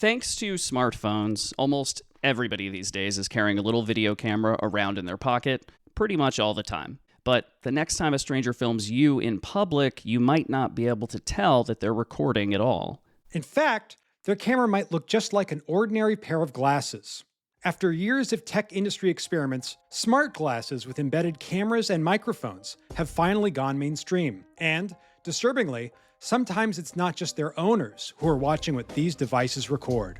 Thanks to smartphones, almost everybody these days is carrying a little video camera around in their pocket pretty much all the time. But the next time a stranger films you in public, you might not be able to tell that they're recording at all. In fact, their camera might look just like an ordinary pair of glasses. After years of tech industry experiments, smart glasses with embedded cameras and microphones have finally gone mainstream. And, disturbingly, sometimes it's not just their owners who are watching what these devices record.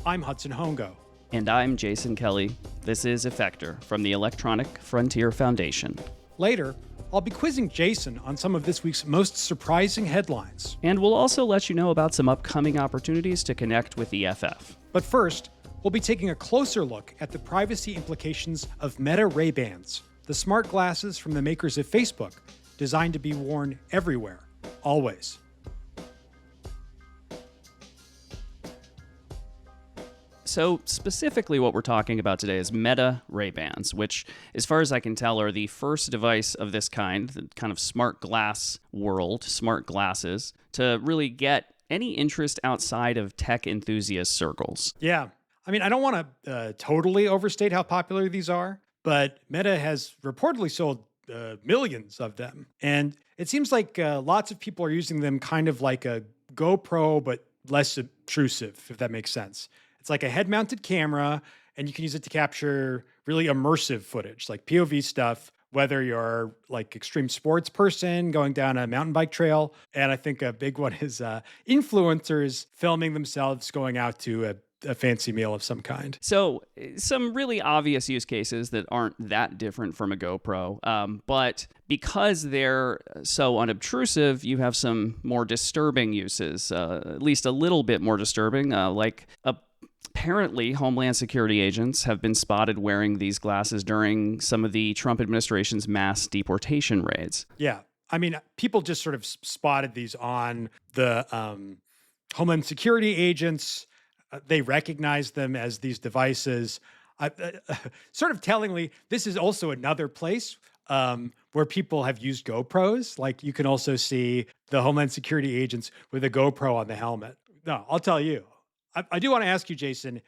I'm Hudson Hongo. And I'm Jason Kelly. This is Effector from the Electronic Frontier Foundation. Later, I'll be quizzing Jason on some of this week's most surprising headlines. And we'll also let you know about some upcoming opportunities to connect with EFF. But first, we'll be taking a closer look at the privacy implications of Meta Ray-Bans, the smart glasses from the makers of Facebook, designed to be worn everywhere, always. So specifically what we're talking about today is Meta Ray-Bans, which, as far as I can tell, are the first device of this kind, the kind of smart glass world, smart glasses, to really get any interest outside of tech enthusiast circles. Yeah. I mean, I don't want to totally overstate how popular these are, but Meta has reportedly sold millions of them. And it seems like lots of people are using them kind of like a GoPro, but less obtrusive, if that makes sense. It's like a head-mounted camera, and you can use it to capture really immersive footage, like POV stuff, whether you're like extreme sports person going down a mountain bike trail. And I think a big one is influencers filming themselves going out to a fancy meal of some kind. So some really obvious use cases that aren't that different from a GoPro. But because they're so unobtrusive, you have some more disturbing uses, at least a little bit more disturbing, apparently, Homeland Security agents have been spotted wearing these glasses during some of the Trump administration's mass deportation raids. Yeah. I mean, people just sort of spotted these on the Homeland Security agents. They recognized them as these devices. Sort of tellingly, this is also another place where people have used GoPros. Like, you can also see the Homeland Security agents with a GoPro on the helmet. No, I'll tell you. I do want to ask you, Jason,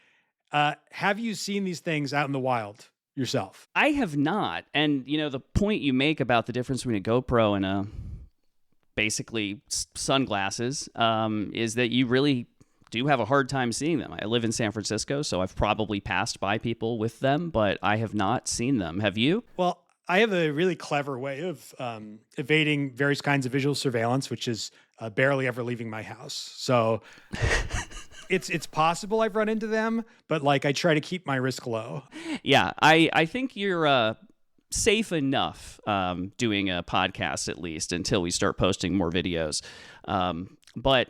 have you seen these things out in the wild yourself? I have not. And, the point you make about the difference between a GoPro and basically sunglasses is that you really do have a hard time seeing them. I live in San Francisco, so I've probably passed by people with them, but I have not seen them. Have you? Well, I have a really clever way of evading various kinds of visual surveillance, which is barely ever leaving my house. So... It's possible I've run into them, but I try to keep my risk low. Yeah, I think you're safe enough doing a podcast, at least, until we start posting more videos. But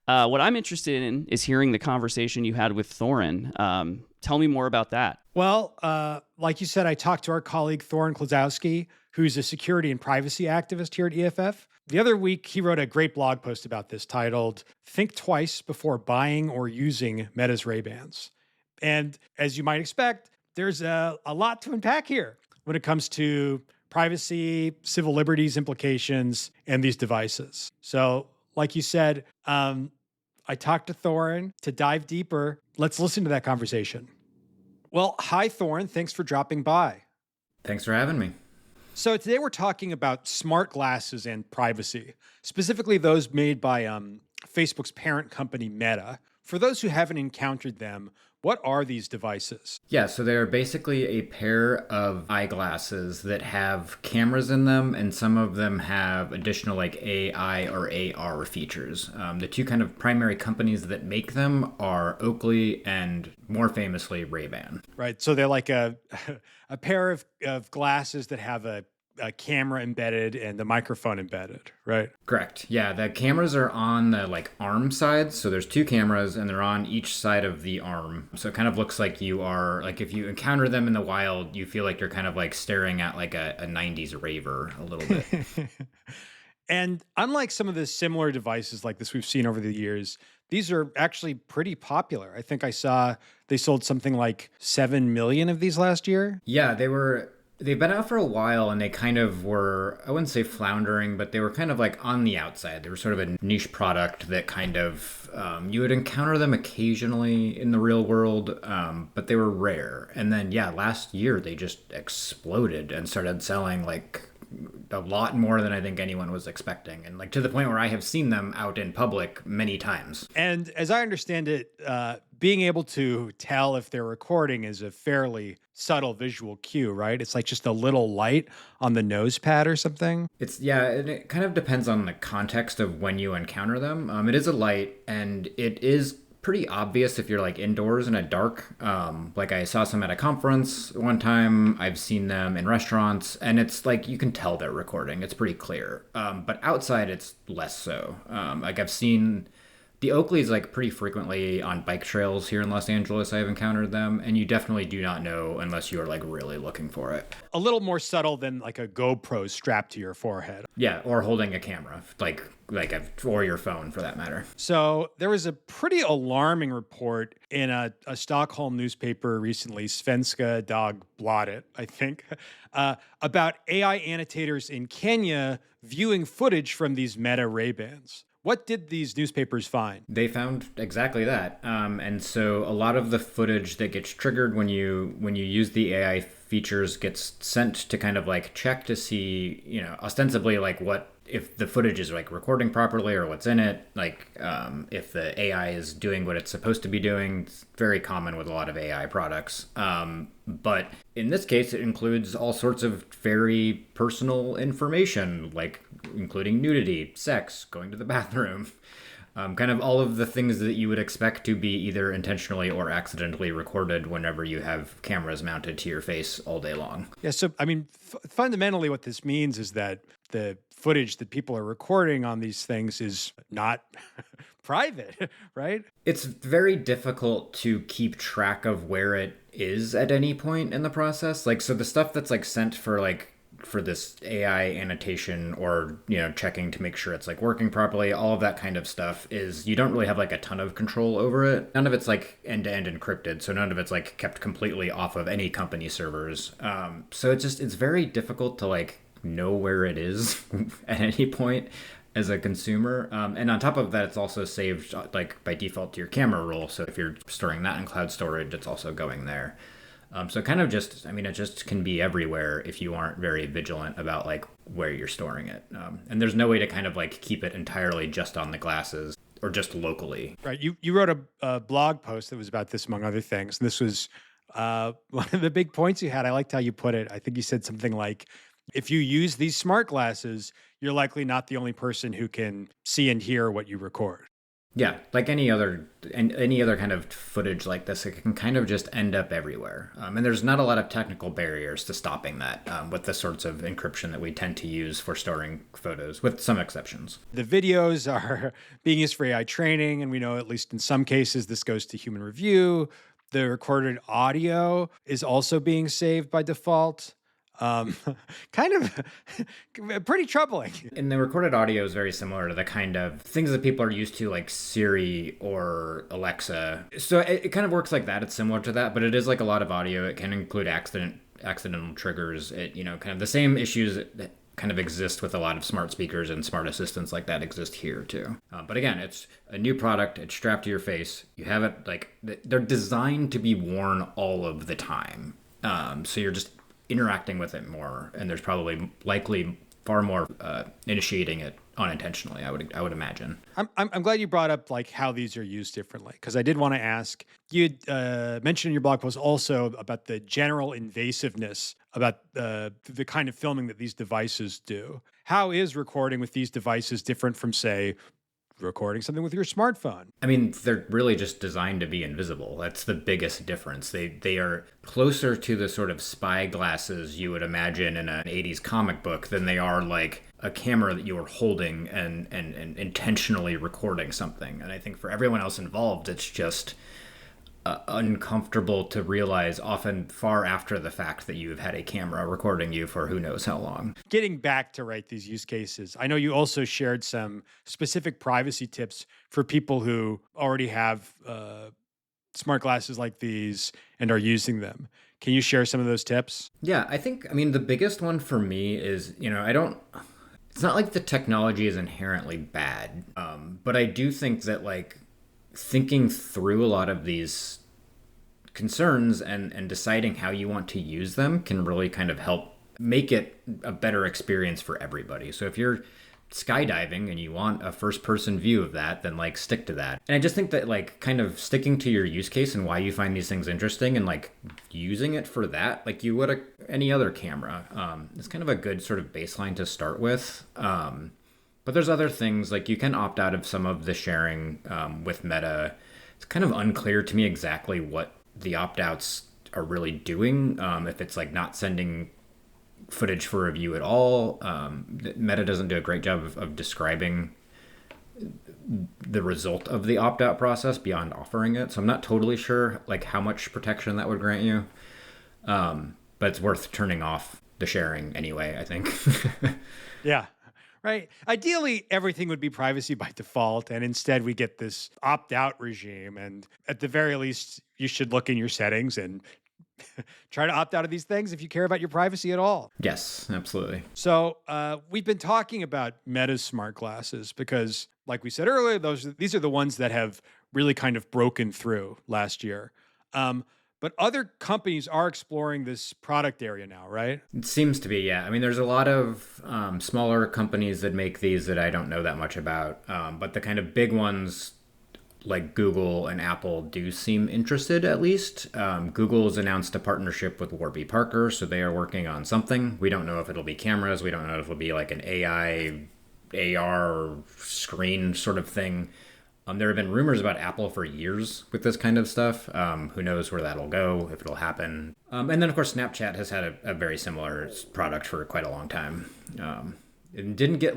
what I'm interested in is hearing the conversation you had with Thorin. Tell me more about that. Well, like you said, I talked to our colleague Thorin Klosowski, who's a security and privacy activist here at EFF. The other week, he wrote a great blog post about this titled, "Think Twice Before Buying or Using Meta's Ray-Bans." And as you might expect, there's a lot to unpack here when it comes to privacy, civil liberties implications, and these devices. So, like you said, I talked to Thorin to dive deeper. Let's listen to that conversation. Well, hi, Thorin. Thanks for dropping by. Thanks for having me. So today we're talking about smart glasses and privacy, specifically those made by Facebook's parent company, Meta. For those who haven't encountered them, what are these devices? Yeah, so they're basically a pair of eyeglasses that have cameras in them, and some of them have additional AI or AR features. The two kind of primary companies that make them are Oakley and, more famously, Ray-Ban. Right, so they're like a pair of glasses that have a camera embedded and the microphone embedded, right? Correct. Yeah, the cameras are on the arm side. So there's two cameras and they're on each side of the arm. So it kind of looks like you are, if you encounter them in the wild, you feel like you're kind of staring at a 90s raver a little bit. And unlike some of the similar devices like this we've seen over the years, these are actually pretty popular. I think I saw they sold something like 7 million of these last year. Yeah, they were They've been out for a while and they kind of were, I wouldn't say floundering, but they were kind of like on the outside. They were sort of a niche product that kind of, you would encounter them occasionally in the real world, but they were rare. And then, yeah, last year they just exploded and started selling like a lot more than I think anyone was expecting. And like to the point where I have seen them out in public many times. And as I understand it, being able to tell if they're recording is a fairly subtle visual cue, right? It's like just a little light on the nose pad or something. Yeah, and it kind of depends on the context of when you encounter them. It is a light, and it is pretty obvious if you're like indoors in a dark. Like I saw some at a conference one time. I've seen them in restaurants, and it's like you can tell they're recording. It's pretty clear. But outside, it's less so. Like I've seen the Oakleys like pretty frequently on bike trails here in Los Angeles. I've encountered them, and you definitely do not know unless you are like really looking for it. A little more subtle than like a GoPro strapped to your forehead. Yeah, or holding a camera, or your phone for that matter. So there was a pretty alarming report in a Stockholm newspaper recently, Svenska Dagbladet, I think, about AI annotators in Kenya viewing footage from these Meta Ray-Bans. What did these newspapers find? They found exactly that. And so a lot of the footage that gets triggered when you use the AI features gets sent to kind of like check to see, ostensibly like what if the footage is like recording properly or what's in it, like if the AI is doing what it's supposed to be doing. It's very common with a lot of AI products. But in this case, it includes all sorts of very personal information, like including nudity, sex, going to the bathroom, kind of all of the things that you would expect to be either intentionally or accidentally recorded whenever you have cameras mounted to your face all day long. Yeah, so I mean, fundamentally what this means is that the footage that people are recording on these things is not private, right? It's very difficult to keep track of where it is at any point in the process. Like, so the stuff that's like sent for this AI annotation or, checking to make sure it's like working properly, all of that kind of stuff is you don't really have like a ton of control over it. None of it's like end-to-end encrypted. So none of it's like kept completely off of any company servers. So it's very difficult to like know where it is at any point as a consumer. And on top of that, it's also saved like by default to your camera roll. So if you're storing that in cloud storage, it's also going there. So kind of it just can be everywhere if you aren't very vigilant about like where you're storing it. And there's no way to kind of like keep it entirely just on the glasses or just locally. Right. You wrote a blog post that was about this, among other things. And this was one of the big points you had. I liked how you put it. I think you said something like, if you use these smart glasses, you're likely not the only person who can see and hear what you record. Yeah, like any other kind of footage like this, it can kind of just end up everywhere. And there's not a lot of technical barriers to stopping that with the sorts of encryption that we tend to use for storing photos, with some exceptions. The videos are being used for AI training, and we know at least in some cases this goes to human review. The recorded audio is also being saved by default. Kind of pretty troubling. And the recorded audio is very similar to the kind of things that people are used to, like Siri or Alexa. So it kind of works like that. It's similar to that, but it is like a lot of audio. It can include accidental triggers. It, kind of the same issues that kind of exist with a lot of smart speakers and smart assistants like that exist here too. But again, it's a new product. It's strapped to your face. You have it like they're designed to be worn all of the time. So you're just interacting with it more, and there's probably likely far more initiating it unintentionally. I would imagine. I'm glad you brought up like how these are used differently, because I did want to ask. You mentioned in your blog post also about the general invasiveness about the kind of filming that these devices do. How is recording with these devices different from, say, recording something with your smartphone? I mean, they're really just designed to be invisible. That's the biggest difference. They are closer to the sort of spy glasses you would imagine in an 80s comic book than they are like a camera that you are holding and intentionally recording something. And I think for everyone else involved, it's just uncomfortable to realize, often far after the fact, that you've had a camera recording you for who knows how long. Getting back to these use cases, I know you also shared some specific privacy tips for people who already have smart glasses like these and are using them. Can you share some of those tips? Yeah, I mean, the biggest one for me is, it's not like the technology is inherently bad, but I do think that like thinking through a lot of these concerns and deciding how you want to use them can really kind of help make it a better experience for everybody. So if you're skydiving and you want a first person view of that, then like stick to that. And I just think that like kind of sticking to your use case and why you find these things interesting and like using it for that, like you would any other camera, it's kind of a good sort of baseline to start with. But there's other things like you can opt out of some of the sharing with Meta. It's kind of unclear to me exactly what the opt-outs are really doing. If it's like not sending footage for review at all. Meta doesn't do a great job of describing the result of the opt-out process beyond offering it. So I'm not totally sure like how much protection that would grant you. But it's worth turning off the sharing anyway, I think. Yeah. Right. Ideally, everything would be privacy by default. And instead, we get this opt-out regime. And at the very least, you should look in your settings and try to opt out of these things if you care about your privacy at all. Yes, absolutely. So we've been talking about Meta's smart glasses because, like we said earlier, these are the ones that have really kind of broken through last year. But other companies are exploring this product area now, right? It seems to be, yeah. I mean, there's a lot of smaller companies that make these that I don't know that much about. But the kind of big ones like Google and Apple do seem interested, at least. Google has announced a partnership with Warby Parker, so they are working on something. We don't know if it'll be cameras. We don't know if it'll be like an AI, AR screen sort of thing. There have been rumors about Apple for years with this kind of stuff. Who knows where that'll go, if it'll happen. And then, of course, Snapchat has had a very similar product for quite a long time. It didn't get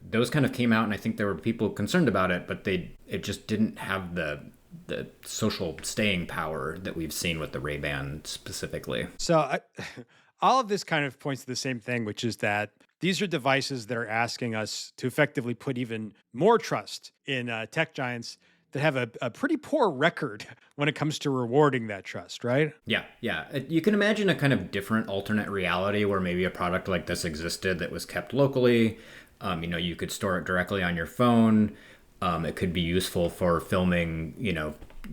those kind of came out, and I think there were people concerned about it, but it just didn't have the social staying power that we've seen with the Ray-Ban specifically. So all of this kind of points to the same thing, which is that these are devices that are asking us to effectively put even more trust in tech giants that have a pretty poor record when it comes to rewarding that trust, right? Yeah. You can imagine a kind of different alternate reality where maybe a product like this existed that was kept locally. You could store it directly on your phone. It could be useful for filming,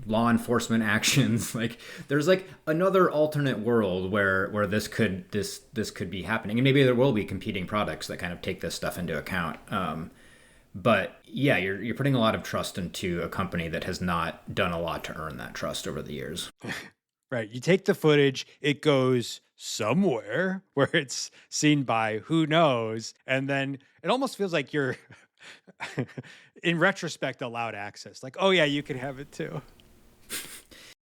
law enforcement actions. Like there's like another alternate world where this could be happening. And maybe there will be competing products that kind of take this stuff into account. But yeah, you're putting a lot of trust into a company that has not done a lot to earn that trust over the years. Right. You take the footage, it goes somewhere where it's seen by who knows, and then it almost feels like you're, in retrospect, allowed access. Like, oh yeah, you can have it too.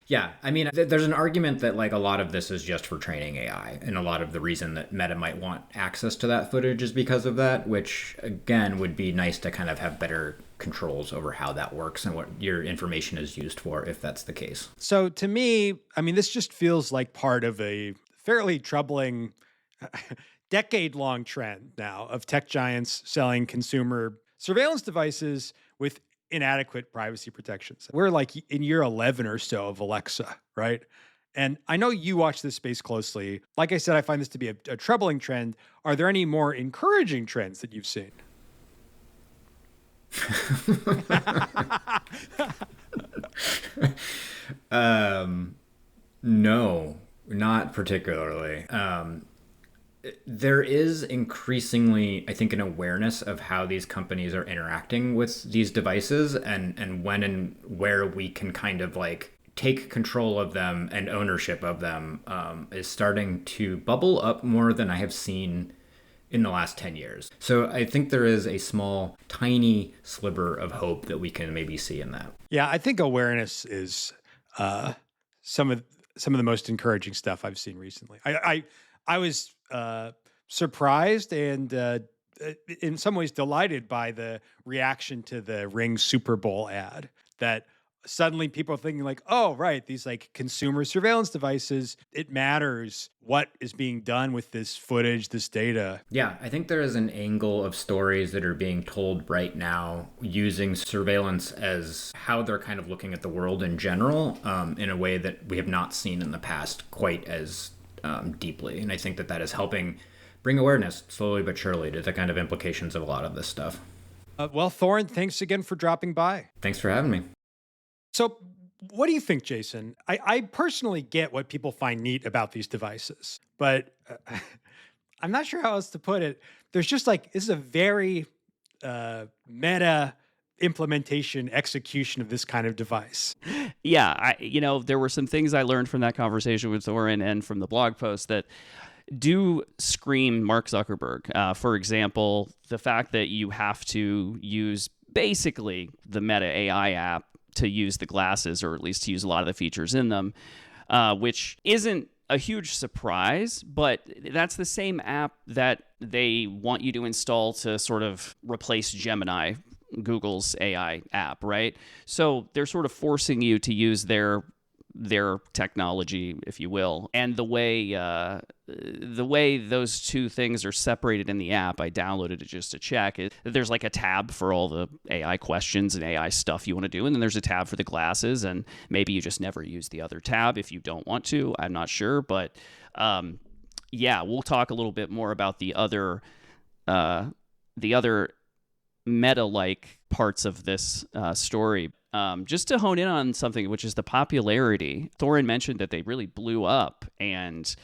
Yeah, I mean, there's an argument that like a lot of this is just for training AI, and a lot of the reason that Meta might want access to that footage is because of that, which again would be nice to kind of have better controls over how that works and what your information is used for if that's the case. So to me, I mean, this just feels like part of a fairly troubling decade-long trend now of tech giants selling consumer surveillance devices with inadequate privacy protections. We're like in year 11 or so of Alexa, right? And I know you watch this space closely. Like I said, I find this to be a troubling trend. Are there any more encouraging trends that you've seen? No, not particularly. There is increasingly, I think, an awareness of how these companies are interacting with these devices and when and where we can kind of like take control of them and ownership of them is starting to bubble up more than I have seen in the last 10 years. So I think there is a small, tiny sliver of hope that we can maybe see in that. Yeah, I think awareness is some of the most encouraging stuff I've seen recently. I was surprised and in some ways delighted by the reaction to the Ring Super Bowl ad that suddenly people are thinking like, oh, right, these like consumer surveillance devices, it matters what is being done with this footage, this data. Yeah, I think there is an angle of stories that are being told right now using surveillance as how they're kind of looking at the world in general, in a way that we have not seen in the past quite as deeply. And I think that that is helping bring awareness slowly but surely to the kind of implications of a lot of this stuff. Well, Thorin, thanks again for dropping by. Thanks for having me. So, what do you think, Jason? I personally get what people find neat about these devices, but I'm not sure how else to put it. There's just like, this is a very meta implementation, execution of this kind of device. Yeah, there were some things I learned from that conversation with Thorin and from the blog post that do scream Mark Zuckerberg. For example, the fact that you have to use basically the Meta AI app to use the glasses, or at least to use a lot of the features in them, which isn't a huge surprise, but that's the same app that they want you to install to sort of replace Gemini, Google's AI app, right? So they're sort of forcing you to use their technology, if you will. And the way those two things are separated in the app, I downloaded it just to check, there's like a tab for all the AI questions and AI stuff you want to do, and then there's a tab for the glasses, and maybe you just never use the other tab if you don't want to. I'm not sure, but yeah, we'll talk a little bit more about the other meta-like parts of this story. Just to hone in on something, which is the popularity. Thorin mentioned that they really blew up, and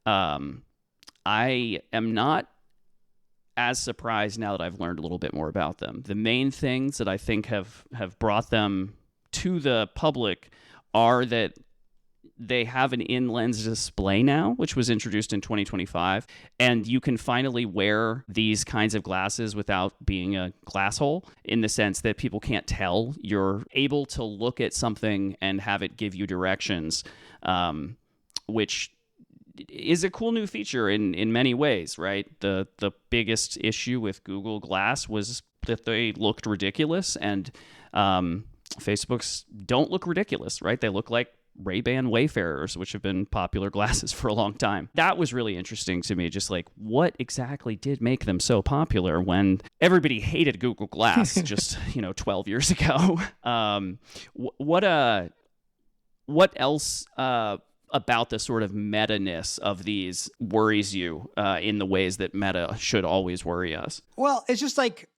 I am not as surprised now that I've learned a little bit more about them. The main things that I think have brought them to the public are that they have an in-lens display now, which was introduced in 2025, and you can finally wear these kinds of glasses without being a glass hole, in the sense that people can't tell. You're able to look at something and have it give you directions, which is a cool new feature in many ways, right? The biggest issue with Google Glass was that they looked ridiculous, and Facebook's don't look ridiculous, right? They look like Ray-Ban Wayfarers, which have been popular glasses for a long time. That was really interesting to me, just like what exactly did make them so popular when everybody hated Google Glass just 12 years ago. What else about the sort of meta-ness of these worries you in the ways that Meta should always worry us? Well, it's just like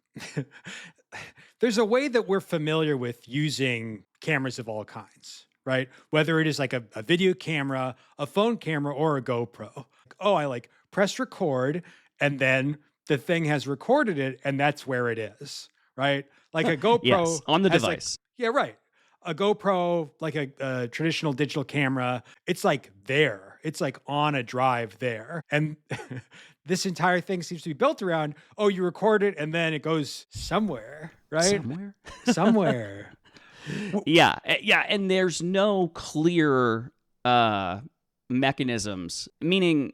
there's a way that we're familiar with using cameras of all kinds, right? Whether it is like a video camera, a phone camera, or a GoPro. Oh, I like press record, and then the thing has recorded it, and that's where it is, right? Like a GoPro. Yes, on the device. Yeah, right. A GoPro, like a traditional digital camera, it's like there. It's like on a drive there. And this entire thing seems to be built around, oh, you record it, and then it goes somewhere, right? Somewhere. Yeah, and there's no clear mechanisms, meaning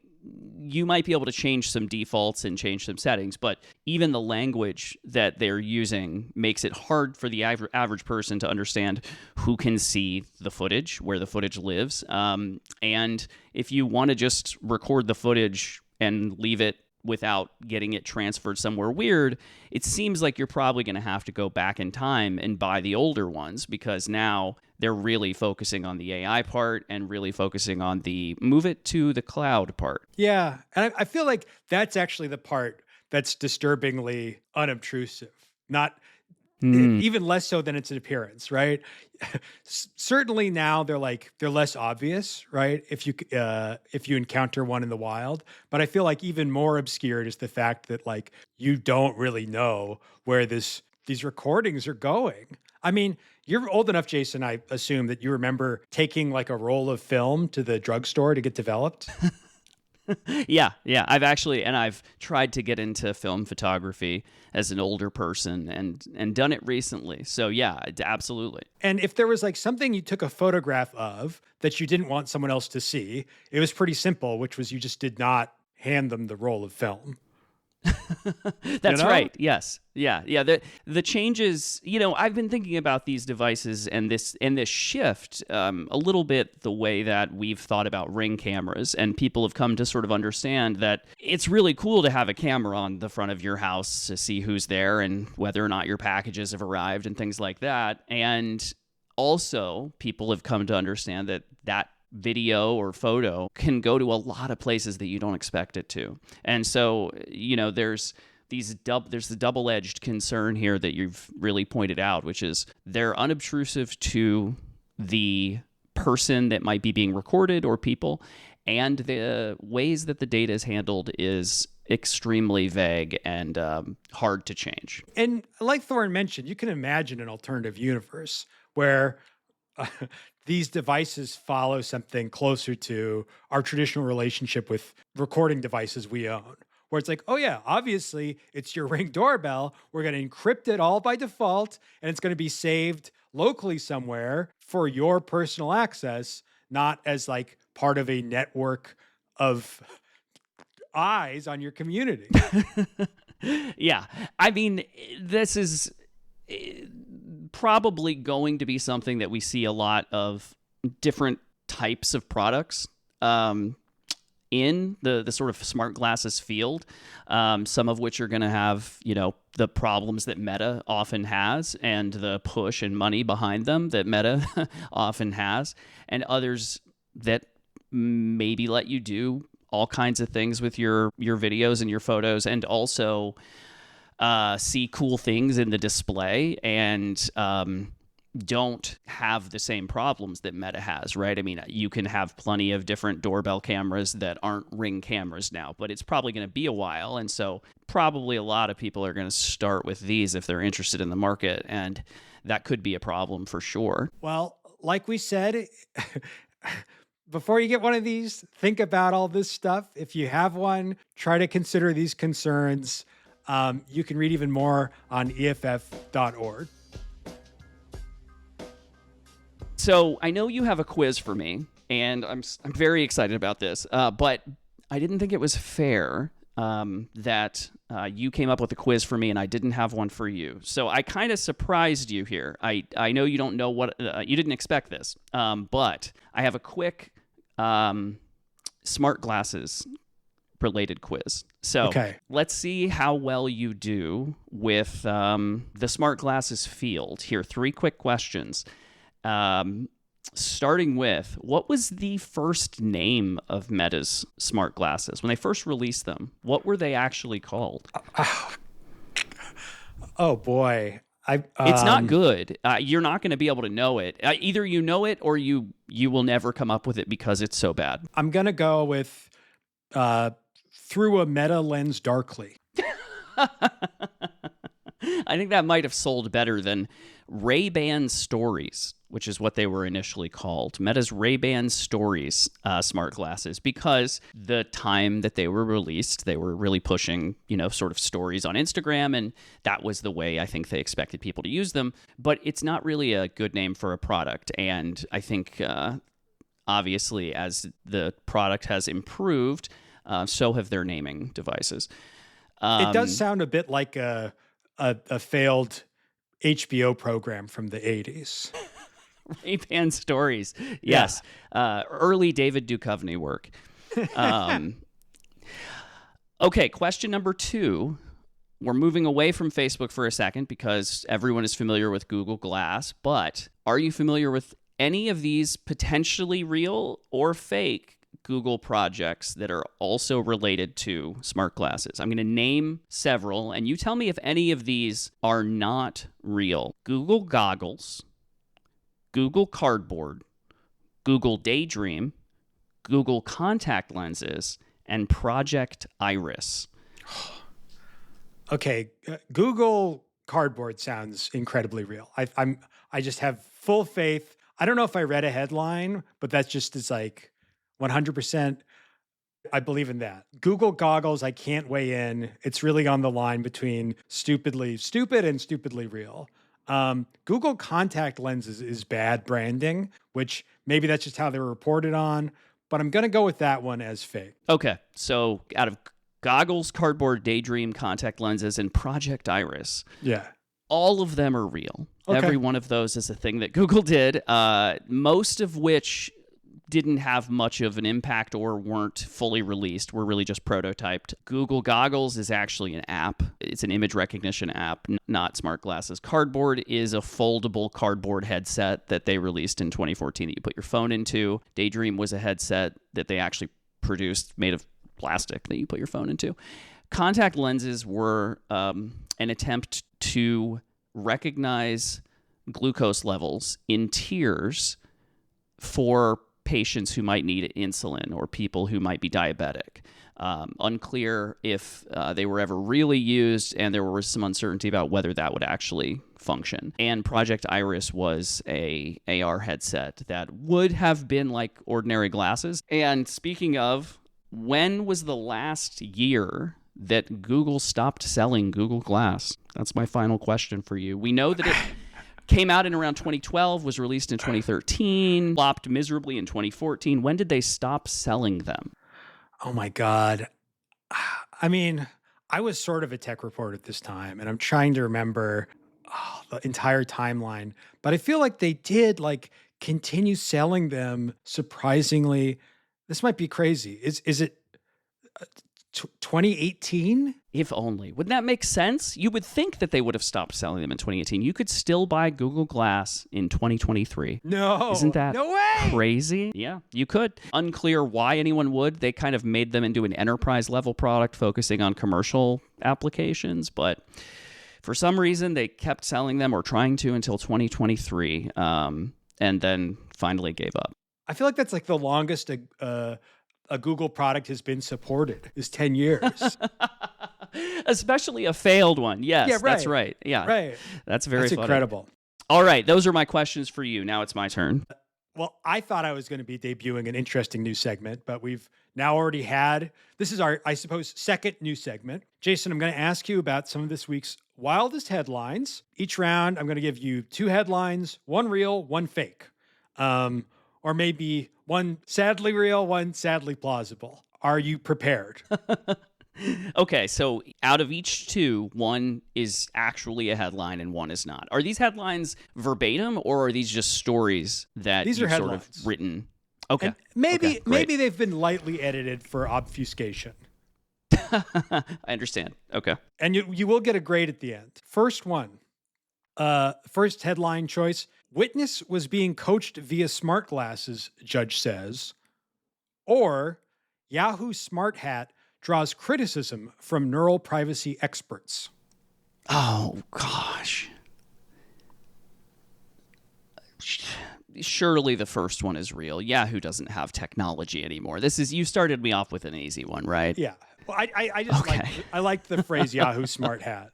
you might be able to change some defaults and change some settings, but even the language that they're using makes it hard for the average person to understand who can see the footage, where the footage lives, and if you want to just record the footage and leave it without getting it transferred somewhere weird, it seems like you're probably going to have to go back in time and buy the older ones, because now they're really focusing on the AI part and really focusing on the move it to the cloud part. Yeah. And I feel like that's actually the part that's disturbingly unobtrusive. Not even less so than its appearance, right? Certainly now they're less obvious, right? If you encounter one in the wild, but I feel like even more obscured is the fact that like you don't really know where these recordings are going. I mean, you're old enough, Jason, I assume, that you remember taking like a roll of film to the drugstore to get developed. Yeah. I've tried to get into film photography as an older person and done it recently. So yeah, absolutely. And if there was like something you took a photograph of that you didn't want someone else to see, it was pretty simple, which was you just did not hand them the roll of film. That's right. Yes. Yeah. Yeah. The changes, I've been thinking about these devices and this shift a little bit the way that we've thought about Ring cameras, and people have come to sort of understand that it's really cool to have a camera on the front of your house to see who's there and whether or not your packages have arrived and things like that. And also, people have come to understand that video or photo can go to a lot of places that you don't expect it to. And so, there's the double-edged concern here that you've really pointed out, which is they're unobtrusive to the person that might be being recorded or people, and the ways that the data is handled is extremely vague and hard to change. And like Thorin mentioned, you can imagine an alternative universe where these devices follow something closer to our traditional relationship with recording devices we own, where it's like, oh yeah, obviously it's your Ring doorbell. We're going to encrypt it all by default, and it's going to be saved locally somewhere for your personal access, not as like part of a network of eyes on your community. Yeah. I mean, this is probably going to be something that we see a lot of different types of products in the sort of smart glasses field, some of which are going to have, the problems that Meta often has and the push and money behind them that Meta often has, and others that maybe let you do all kinds of things with your videos and your photos, and also see cool things in the display and don't have the same problems that Meta has, right? I mean, you can have plenty of different doorbell cameras that aren't Ring cameras now, but it's probably going to be a while. And so probably a lot of people are going to start with these if they're interested in the market. And that could be a problem for sure. Well, like we said, before you get one of these, think about all this stuff. If you have one, try to consider these concerns. You can read even more on EFF.org. So I know you have a quiz for me, and I'm very excited about this, but I didn't think it was fair that you came up with a quiz for me and I didn't have one for you. So I kind of surprised you here. I know you don't know what, you didn't expect this, but I have a quick smart glasses related quiz. So Let's see how well you do with the smart glasses field. Here, 3 quick questions. Starting with, what was the first name of Meta's smart glasses? When they first released them, what were they actually called? Oh boy. It's not good. You're not going to be able to know it. Either you know it or you will never come up with it because it's so bad. I'm going to go with Through a Meta Lens Darkly. I think that might have sold better than Ray-Ban Stories, which is what they were initially called. Meta's Ray-Ban Stories smart glasses, because the time that they were released, they were really pushing, sort of stories on Instagram, and that was the way I think they expected people to use them. But it's not really a good name for a product, and I think obviously as the product has improved, so have their naming devices. It does sound a bit like a failed HBO program from the 80s. Ray-Ban Stories. Yes. Yeah. Early David Duchovny work. Okay, question number 2. We're moving away from Facebook for a second because everyone is familiar with Google Glass, but are you familiar with any of these potentially real or fake Google projects that are also related to smart glasses? I'm going to name several, and you tell me if any of these are not real. Google Goggles, Google Cardboard, Google Daydream, Google Contact Lenses, and Project Iris. Okay, Google Cardboard sounds incredibly real. I just have full faith. I don't know if I read a headline, but that's just as like 100%. I believe in that. Google Goggles, I can't weigh in. It's really on the line between stupidly stupid and stupidly real. Google Contact Lenses is bad branding, which maybe that's just how they were reported on, but I'm going to go with that one as fake. Okay, so out of goggles, cardboard, Daydream, contact lenses, and Project Iris. Yeah. All of them are real. Okay. Every one of those is a thing that Google did, most of which didn't have much of an impact or weren't fully released, were really just prototyped. Google Goggles is actually an app. It's an image recognition app, not smart glasses. Cardboard is a foldable cardboard headset that they released in 2014 that you put your phone into. Daydream was a headset that they actually produced made of plastic that you put your phone into. Contact lenses were an attempt to recognize glucose levels in tears for patients who might need insulin or people who might be diabetic. Unclear if they were ever really used, and there was some uncertainty about whether that would actually function. And Project Iris was a AR headset that would have been like ordinary glasses. And speaking of, when was the last year that Google stopped selling Google Glass? That's my final question for you. We know that it came out in around 2012, was released in 2013, flopped miserably in 2014. When did they stop selling them? Oh my God. I mean, I was sort of a tech reporter at this time, and I'm trying to remember the entire timeline, but I feel like they did continue selling them surprisingly. This might be crazy. Is it 2018? If only. Wouldn't that make sense? You would think that they would have stopped selling them in 2018. You could still buy Google Glass in 2023. No. Isn't that no way? crazy? Yeah, you could. Unclear why anyone would. They kind of made them into an enterprise level product focusing on commercial applications, but for some reason they kept selling them or trying to until 2023, and then finally gave up. I feel like that's like the longest a Google product has been supported is 10 years. Especially a failed one. Yes, Yeah, right. That's right. Yeah, Right. That's very That's funny. incredible. All right, those are my questions for you. Now it's my turn. Well, I thought I was going to be debuting an interesting new segment, but we've now already had, this is our, I suppose, second new segment. Jason, I'm going to ask you about some of this week's wildest headlines. Each round, I'm going to give you 2 headlines, 1 real, 1 fake. Or maybe 1 sadly real, 1 sadly plausible. Are you prepared? Okay, so out of each 2, 1 is actually a headline and 1 is not. Are these headlines verbatim, or are these just stories that These you've are sort headlines. of written? Okay. And maybe Okay, great. they've been lightly edited for obfuscation. I understand. Okay. And you will get a grade at the end. First one. First headline choice. Witness was being coached via smart glasses, judge says. Or Yahoo Smart Hat draws criticism from neural privacy experts. Oh, gosh. Surely the first one is real. Yahoo doesn't have technology anymore. You started me off with an easy one, right? Yeah. Well, I just Okay. I like the phrase Yahoo Smart Hat.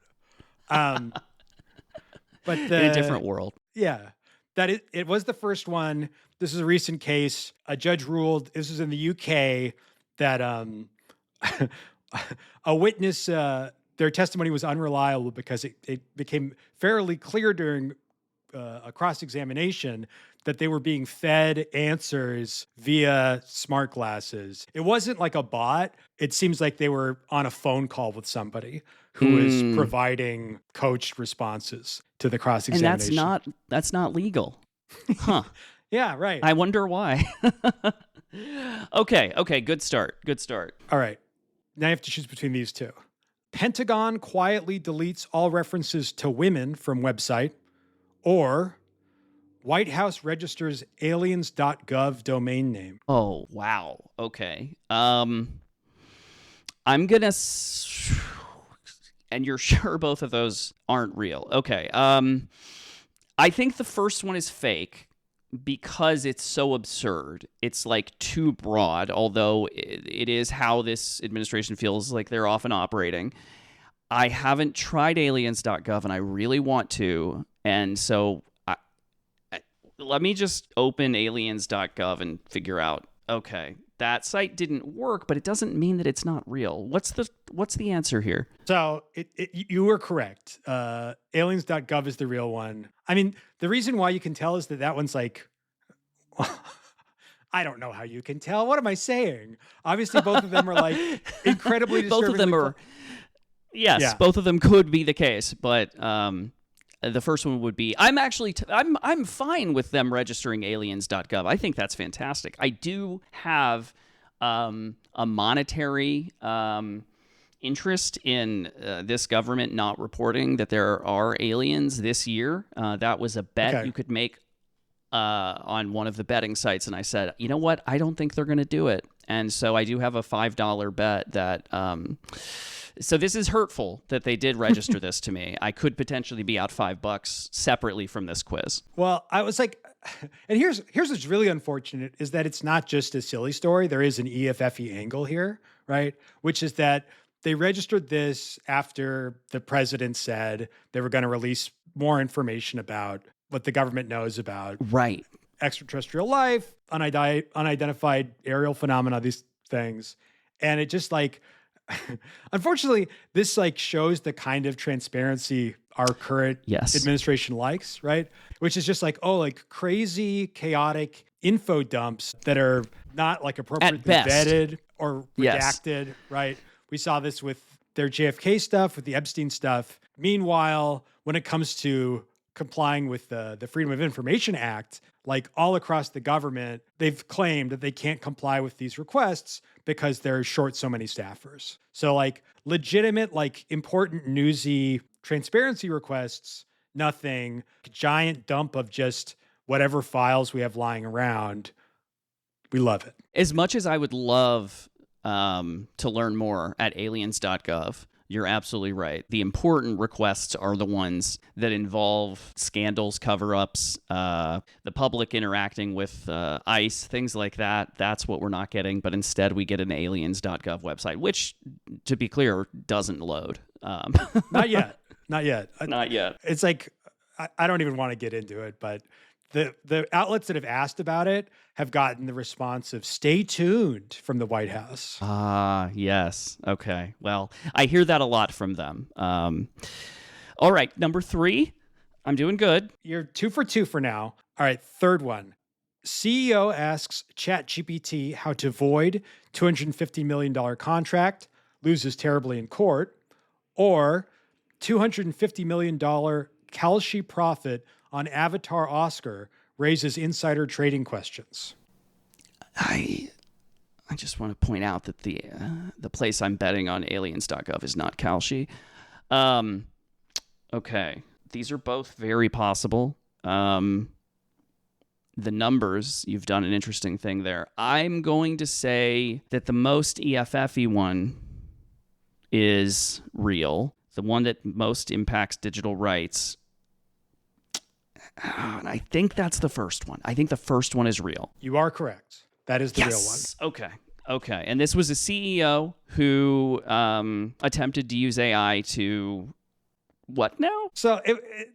But In a different world. Yeah, it was the first one. This is a recent case. A judge ruled, this is in the UK, that a witness, their testimony was unreliable because it became fairly clear during a cross-examination that they were being fed answers via smart glasses. It wasn't like a bot. It seems like they were on a phone call with somebody who was providing coached responses to the cross-examination. And that's not legal. Huh. Yeah, right. I wonder why. Okay, good start. All right. Now you have to choose between these 2. Pentagon quietly deletes all references to women from website, or White House registers aliens.gov domain name. Oh, wow. Okay. I'm going to and you're sure both of those aren't real. Okay. I think the first one is fake because it's so absurd. It's like too broad, although it is how this administration feels like they're often operating. I haven't tried aliens.gov and I really want to. And so let me just open aliens.gov and figure out, okay, that site didn't work, but it doesn't mean that it's not real. What's the answer here? So you were correct. Aliens.gov is the real one. I mean, the reason why you can tell is that one's like, I don't know how you can tell. What am I saying? Obviously, both of them are like incredibly disturbing. Both of them are. Yes, both of them could be the case, but the first one would be. I'm actually. I'm fine with them registering aliens.gov. I think that's fantastic. I do have a monetary interest in this government not reporting that there are aliens this year. That was a bet you could make on one of the betting sites, and I said, you know what? I don't think they're going to do it. And so I do have a $5 bet that. So this is hurtful that they did register this to me. I could potentially be out $5 separately from this quiz. Well, I was like, and here's what's really unfortunate is that it's not just a silly story. There is an EFF angle here, right? Which is that they registered this after the president said they were going to release more information about what the government knows about extraterrestrial life, unidentified aerial phenomena, these things. And it just like, unfortunately, this like shows the kind of transparency our current administration likes, right? Which is just like, like crazy, chaotic info dumps that are not like appropriately vetted or redacted, right? We saw this with their JFK stuff, with the Epstein stuff. Meanwhile, when it comes to complying with the Freedom of Information Act, like all across the government, they've claimed that they can't comply with these requests because they're short so many staffers. So like legitimate, like important newsy transparency requests, nothing. Giant dump of just whatever files we have lying around. We love it. As much as I would love to learn more at aliens.gov, you're absolutely right. The important requests are the ones that involve scandals, cover-ups, the public interacting with ICE, things like that. That's what we're not getting. But instead, we get an aliens.gov website, which, to be clear, doesn't load. Not yet. Not yet. Not yet. It's like, I don't even want to get into it, but the outlets that have asked about it have gotten the response of stay tuned from the White House. Yes. Okay. Well, I hear that a lot from them. All right. Number 3. I'm doing good. You're 2 for 2 for now. All right. Third one. CEO asks ChatGPT how to void $250 million contract, loses terribly in court, or $250 million Kalshi profit on Avatar Oscar raises insider trading questions. I just want to point out that the place I'm betting on aliens.gov is not Kalshi. Okay. These are both very possible. The numbers, you've done an interesting thing there. I'm going to say that the most EFF-y one is real. The one that most impacts digital rights. And I think that's the first one. I think the first one is real. You are correct. That is the real one. Okay. And this was a CEO who attempted to use AI to what now? So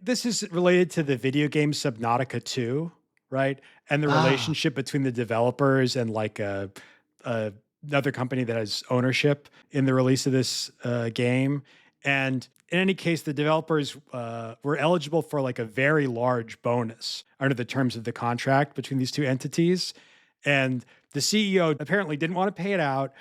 this is related to the video game Subnautica 2, right? And the relationship between the developers and like another company that has ownership in the release of this game. And in any case, the developers were eligible for like a very large bonus under the terms of the contract between these two entities. And the CEO apparently didn't want to pay it out.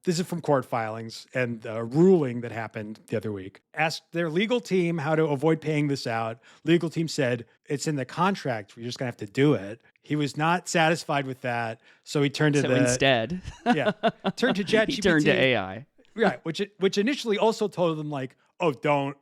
This is from court filings and a ruling that happened the other week. Asked their legal team how to avoid paying this out. Legal team said, it's in the contract. We're just going to have to do it. He was not satisfied with that. So he turned to instead. Turned to ChatGPT. He turned to AI. Right, which initially also told them like, oh, don't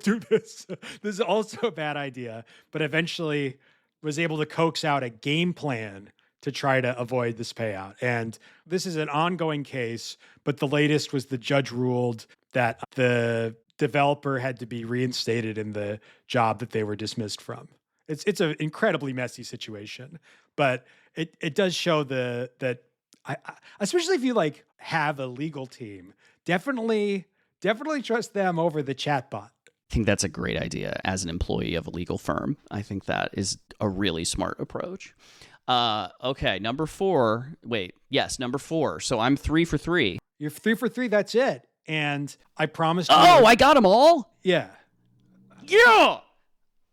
do this. This is also a bad idea. But eventually was able to coax out a game plan to try to avoid this payout. And this is an ongoing case, but the latest was the judge ruled that the developer had to be reinstated in the job that they were dismissed from. It's an incredibly messy situation, but it does show that I especially if you like have a legal team, definitely trust them over the chatbot. I think that's a great idea as an employee of a legal firm. I think that is a really smart approach. Okay, number 4. Number 4. So I'm 3 for 3. You're 3 for 3. That's it. And I promised you. Oh, I got them all? Yeah. Yeah.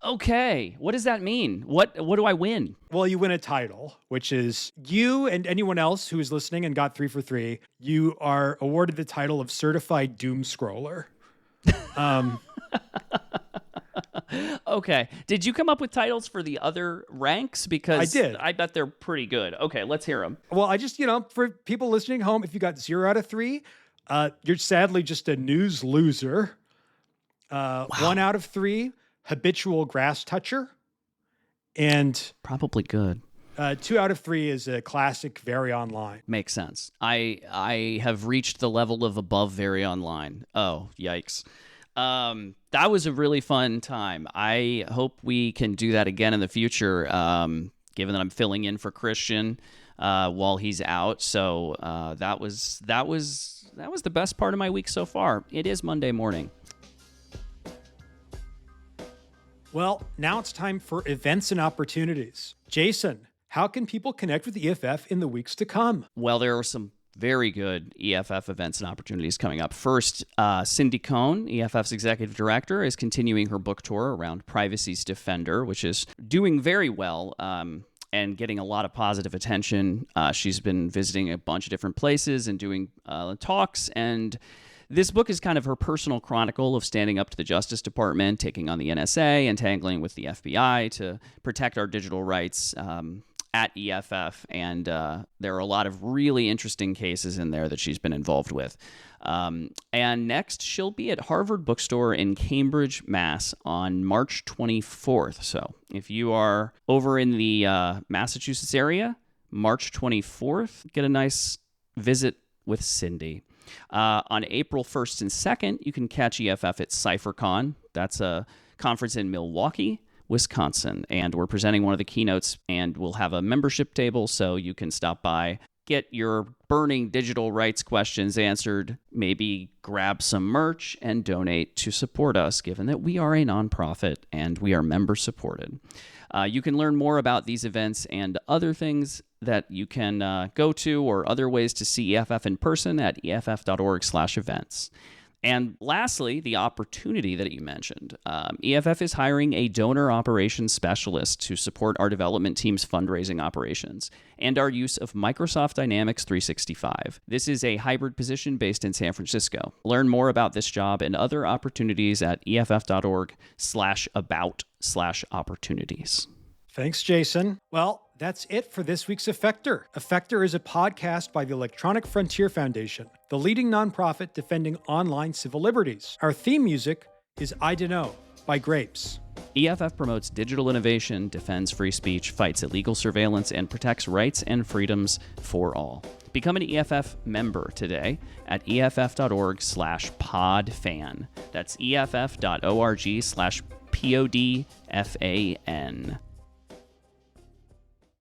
Okay, what does that mean? What do I win? Well, you win a title, which is you and anyone else who is listening and got 3 for 3, you are awarded the title of Certified Doom Scroller. Okay. Did you come up with titles for the other ranks? Because I did. I bet they're pretty good. Okay, let's hear them. Well, I just, for people listening home, if you got 0 out of 3, you're sadly just a news loser. 1 out of 3, habitual grass toucher. And Probably good. 2 out of 3 is a classic very online. Makes sense. I have reached the level of above very online. Oh, yikes. That was a really fun time. I hope we can do that again in the future, given that I'm filling in for Christian while he's out. So that was the best part of my week so far. It is Monday morning. Well, now it's time for events and opportunities. Jason, how can people connect with EFF in the weeks to come? Well, there are some very good EFF events and opportunities coming up. First, Cindy Cohn, EFF's executive director, is continuing her book tour around Privacy's Defender, which is doing very well and getting a lot of positive attention. She's been visiting a bunch of different places and doing talks, and this book is kind of her personal chronicle of standing up to the Justice Department, taking on the NSA, and tangling with the FBI to protect our digital rights at EFF, and there are a lot of really interesting cases in there that she's been involved with. And next, she'll be at Harvard Bookstore in Cambridge, Mass. on March 24th. So if you are over in the Massachusetts area, March 24th, get a nice visit with Cindy. On April 1st and 2nd, you can catch EFF at CypherCon. That's a conference in Milwaukee, Wisconsin, and we're presenting one of the keynotes, and we'll have a membership table so you can stop by, get your burning digital rights questions answered, maybe grab some merch, and donate to support us, given that we are a nonprofit and we are member supported. You can learn more about these events and other things that you can go to, or other ways to see EFF in person, at eff.org/events. And lastly, the opportunity that you mentioned. EFF is hiring a donor operations specialist to support our development team's fundraising operations and our use of Microsoft Dynamics 365. This is a hybrid position based in San Francisco. Learn more about this job and other opportunities at eff.org/about/opportunities. Thanks, Jason. Well, that's it for this week's Effector. Effector is a podcast by the Electronic Frontier Foundation, the leading nonprofit defending online civil liberties. Our theme music is I Dunno by Grapes. EFF promotes digital innovation, defends free speech, fights illegal surveillance, and protects rights and freedoms for all. Become an EFF member today at eff.org/podfan. That's eff.org/podfan.